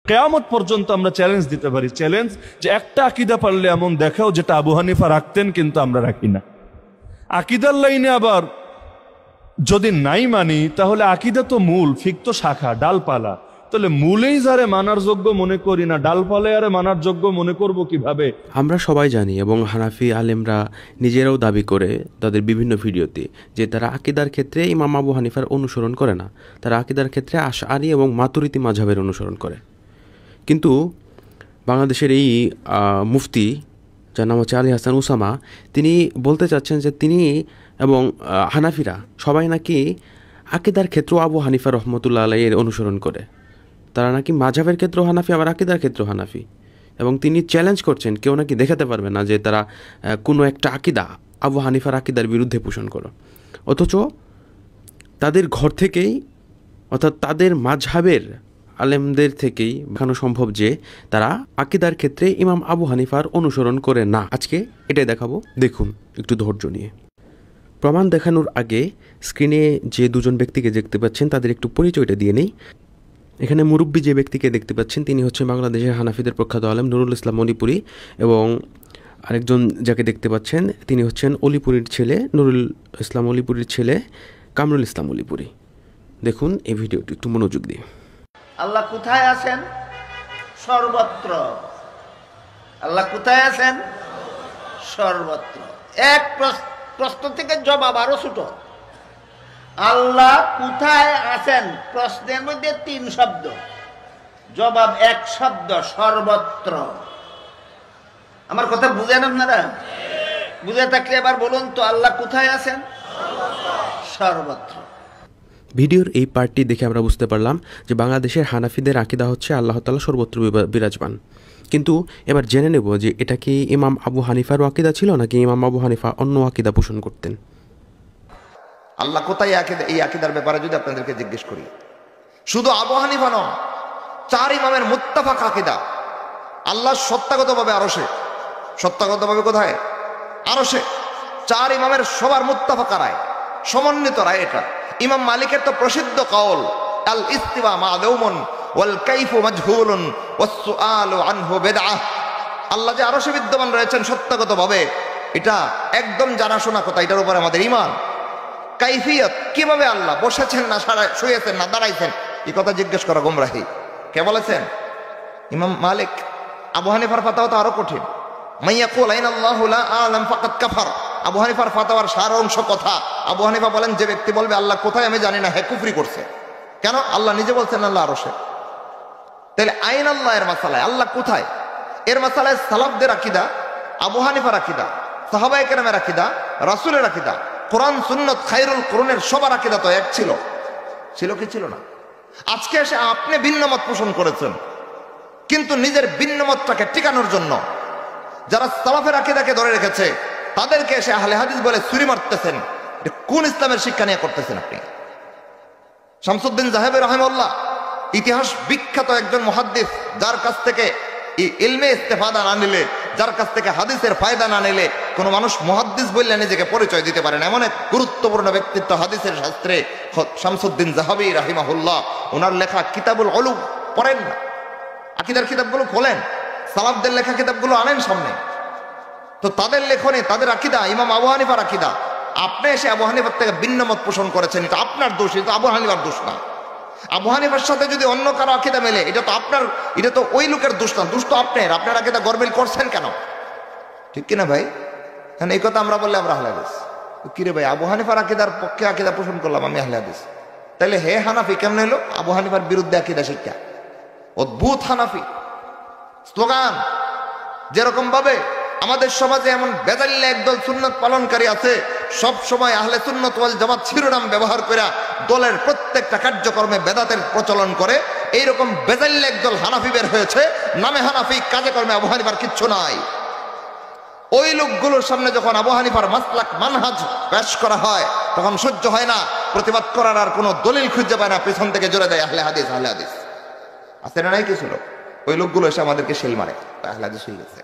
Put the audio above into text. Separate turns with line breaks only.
কিয়ামত পর্যন্ত আমরা চ্যালেঞ্জ দিতে পারি, চ্যালেঞ্জ যে একটা আকীদা পারলে এমন দেখাও যেটা আবু হানিফা রাখতেন কিন্তু আমরা রাখি না। আকীদার লাইনে আবার যদি নাই মানি তাহলে আকীদা তো মূল, ফিক তো শাখা, ডালপালা। তাহলে মূলেই যারে মানার যোগ্য মনে করি না, ডালপালে আরে মানার যোগ্য মনে করব কিভাবে?
আমরা সবাই জানি এবং হানাফি আলেমরা নিজেরাও দাবি করে তাদের বিভিন্ন ভিডিওতে যে তারা আকীদার ক্ষেত্রে ইমাম আবু হানিফার অনুসরণ করে না, তারা আকীদার ক্ষেত্রে আশআরী এবং মাতুরিদি মাযহাবের অনুসরণ করে। কিন্তু বাংলাদেশের এই মুফতি, যার নাম হচ্ছে আলী হাসান উসামা, তিনি বলতে চাচ্ছেন যে তিনি এবং হানাফিরা সবাই নাকি আকীদার ক্ষেত্রেও আবু হানিফা রহমতুল্লাহ আলাইহির অনুসরণ করে। তারা নাকি মাযহাবের ক্ষেত্রেও হানাফি, আবার আকীদার ক্ষেত্রেও হানাফি। এবং তিনি চ্যালেঞ্জ করছেন কেউ নাকি দেখাতে পারবে না যে তারা কোনো একটা আকীদা আবু হানিফার আকীদার বিরুদ্ধে পোষণ করো। অথচ তাদের ঘর থেকেই, অর্থাৎ তাদের মাযহাবের আলেমদের থেকেই দেখানো সম্ভব যে তারা আকীদার ক্ষেত্রে ইমাম আবু হানিফার অনুসরণ করে না। আজকে এটাই দেখাবো, দেখুন একটু ধৈর্য নিয়ে। প্রমাণ দেখানোর আগে স্ক্রিনে যে দুজন ব্যক্তিকে দেখতে পাচ্ছেন তাদের একটু পরিচয়টা দিয়ে নেই। এখানে মুরব্বী যে ব্যক্তিকে দেখতে পাচ্ছেন তিনি হচ্ছেন বাংলাদেশের হানাফিদের প্রখ্যাত আলেম নুরুল ইসলাম অলিপুরী, এবং আরেকজন যাকে দেখতে পাচ্ছেন তিনি হচ্ছেন অলিপুরীর ছেলে, নুরুল ইসলাম অলিপুরীর ছেলে কামরুল ইসলাম অলিপুরী। দেখুন এই ভিডিওটি একটু মনোযোগ দিয়ে।
আল্লাহ কোথায় আছেন? সর্বত্র। আল্লাহ কোথায় আছেন? সর্বত্র। এক প্রশ্ন থেকে জবাব আরো ছোট। আল্লাহ কোথায় আছেন প্রশ্নের মধ্যে 3 শব্দ, জবাব 1 শব্দ, সর্বত্র। আমার কথা বুঝেন আপনারা? বুঝে থাকলে এবার বলুন তো, আল্লাহ কোথায় আছেন? সর্বত্র।
ভিডিওর এই পার্টটি দেখে আমরা বুঝতে পারলাম যে বাংলাদেশের হানাফিদের আকীদা হচ্ছে আল্লাহ তাআলা সর্বত্র বিরাজমান। কিন্তু এবার জেনে নেব যে এটা কি ইমাম আবু হানিফারও আকীদা ছিল নাকি ইমাম আবু হানিফা অন্য আকীদা পোষণ করতেন।
আল্লাহ কোথায় আকীদা, এই আকীদার ব্যাপারে যদি আপনাদেরকে জিজ্ঞেস করি, শুধু আবু হানিফা নন, 4 ইমামের মুত্তাফাক আকীদা। আল্লাহ সত্তাগতভাবে আরশে, সত্তাগতভাবে কোথায়? আরশে। 4 ইমামের সবার মুত্তাফাক রায়, সমন্বিত রায় এটা। ইমাম মালিকের তো প্রসিদ্ধ কওল, আল ইস্তিওয়া মা'লুমুন ওয়াল কাইফু মাজহুলুন ওয়াস সুআলু আনহু বিদআহ। আল্লাহ যে আরশে বিদ্যমান রয়েছেন সত্তাগতভাবে, এটা একদম জানাশোনা কথা, এটার উপর আমাদের ঈমান। কাইফিয়ত, কিভাবে আল্লাহ বসেছেন না শুয়েছেন না দাঁড়াইছেন, এই কথা জিজ্ঞেস করা গোমরাহি। কে বলেছেন? ইমাম মালিক। আবু হানিফার ফাতাওয়া তো আরো কঠিন। মাইয়াকুল আইনাল্লাহু লা আ'লাম ফাকাদ কাফার। আবু হানিফার ফাতাওয়ার সার অংশ কথা। আবু হানিফা বলেন যে ব্যক্তি বলবে আল্লাহ কোথায় আমি জানি না, হে কুফরি করছে। কেন? আল্লাহ নিজে বলছেন আল্লাহ আরশে। তাহলে আইন আল্লাহ এর মাসালায় আল্লাহ কোথায়, এর মাসালায় সালাফদের আকীদা, আবু হানিফার আকীদা, সাহাবায়ে কেরামের আকীদা, রাসূলের আকীদা, কোরআন সুন্নাত খায়রুল কুরুনের সবার আকীদা তো এক ছিল। ছিল কি ছিল না? আজকে এসে আপনি ভিন্ন মত পোষণ করেছেন, কিন্তু নিজের ভিন্ন মতটাকে টিকানোর জন্য যারা সালাফের আকীদাকে ধরে রেখেছে তাদেরকে এসে আহলে হাদিস বলে ছুরি মারতেছেন। কোন ইসলামের শিক্ষা নিয়ে করতেছেন আপনি? শামসুদ্দিন যাহাবী রাহিমাহুল্লাহ ইতিহাস বিখ্যাত একজন মুহাদ্দিস, যার কাছ থেকে ইলমে ইস্তেফাদা না নিলে, যার কাছ থেকে হাদিসের ফায়দা না নিলে কোনো মানুষ মুহাদ্দিস বললে নিজেকে পরিচয় দিতে পারে না। এমন এক গুরুত্বপূর্ণ ব্যক্তিত্ব হাদিসের শাস্ত্রে শামসুদ্দিন যাহাবী রাহিমাহুল্লাহ। ওনার লেখা কিতাবুল উলুম পড়েন না, আকীদার কিতাবগুলো খোলেন, সালাফদের লেখা কিতাবগুলো আনেন সামনে। তো তাদের লেখনে তাদের আকীদা ইমাম আবু হানিফার আকীদা। আপনি এসে আবু হানিফার থেকে ভিন্ন মত পোষণ করেছেন, এটা আপনার দোষ, এটা আবু হানিফার দোষ না। আবু হানিফার সাথে যদি অন্য কারো আকীদা মেলে, এটা তো আপনার, এটা তো ওই লোকের দোষ না, দোষ তো আপনার। আপনার আকীদা গরমিল করছেন কেন? ঠিক কিনা ভাই? কারণ এই কথা আমরা বললে আমরা আহলে হাদিস। কিরে ভাই, আবু হানিফার আকীদার পক্ষে আকীদা পোষণ করলাম আমি আহলে হাদিস, তাইলে হে হানাফি কেমন হলো? আবু হানিফার বিরুদ্ধে আকীদা শিক্ষা, অদ্ভুত হানাফি স্লোগান। যেরকম ভাবে আমাদের সমাজে এমন বেদাল্লা একদল সুন্নাত পালনকারী আছে, সব সময় আহলে সুন্নাত ওয়াল জামাত শিরোনাম ব্যবহার করে দলের প্রত্যেকটা কার্যক্রমে বেদাতের প্রচলন করে, এইরকম বেদাল্লা একদল হানাফি বের হয়েছে, নামে হানাফি, কাজে কর্মে আবু হানিফার কিচ্ছু নাই। ওই লোকগুলোর সামনে যখন আবু হানিফার মাসলাক মানহাজ পেশ করা হয় তখন সহ্য হয় না, প্রতিবাদ করার আর কোনো দলিল খুঁজে পায় না, পেছন থেকে জোরে দেয় আহলে হাদিস, আহলে হাদিস। আছে না নাই কিছু লোক? ওই লোকগুলো এসে আমাদেরকে শিল মারে, আহলে হাদিস হয়ে গেছে।